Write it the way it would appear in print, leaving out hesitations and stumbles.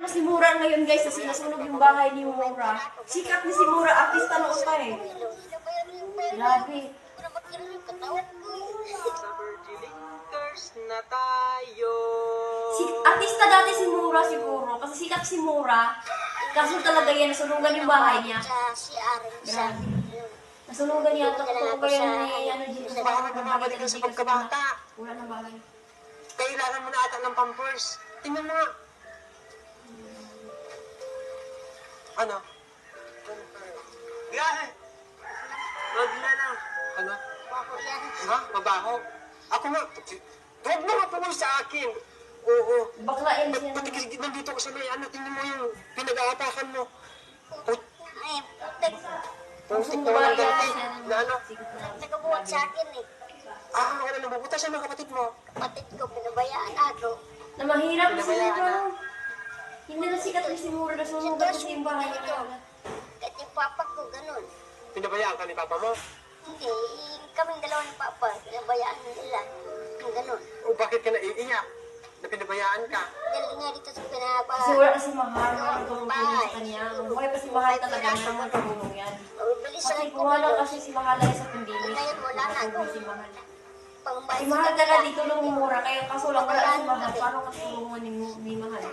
Si Mura ngayon guys, na sinasunog yung bahay ni Mura. Sikat ni si Mura, artista noon pa eh. Grabe. Na tayo. Artista dati si Mura siguro, kasi sikat si Mura. Kaso talaga yan, nasunugan yung bahay niya. Grabe. Nasunugan niya, tapos kaya ni ano dito sa bahay. Bumabalik ka sa pagkabata. Wala na bahay. Kailangan mo na ata ng pampers. Tingnan mo nga. Ano? Biyahe! Wag na lang. Ano? Ha? Mabaho? Ako nga. Huwag mo nga pumoy sa akin. Oo. Baklain siya. Pati kasi nandito ko sa may ano, tingnan mo yung pinag-aatakan mo. Pusik na walang ganti. Na ano? Nagabuhat sa akin eh. Ah, wala nang bubutas sa mga kapatid mo. Kapatid ko, pinabayaan ako. Na mahirap na si Mura. Hindi na sikat ni si Mura, nasunugan kasi yung bahay niya. Kahit yung papa ko, ganun. Pinabayaan ka ni papa mo? Hindi, kaming dalawa ng papa, pinabayaan nila. Yung ganun. O bakit ka naiiyak? Na pinabayaan ka? Dahil nga dito sa pinapa... Kasi wala kasi mahal na tulong sa kanya. Buhay pa si Mahal talaga, meron mga tulong yan. Bilisan Kasi ko kumala kasi si Mahal ay sa pandemic. Ngayon wala na. Tulong si Mahal. pangbayad Si sa Mahal kanila. talaga dito tulong ni Mura, kaya kaso lang wala si Mahal. Paano katulungan ni Mahal?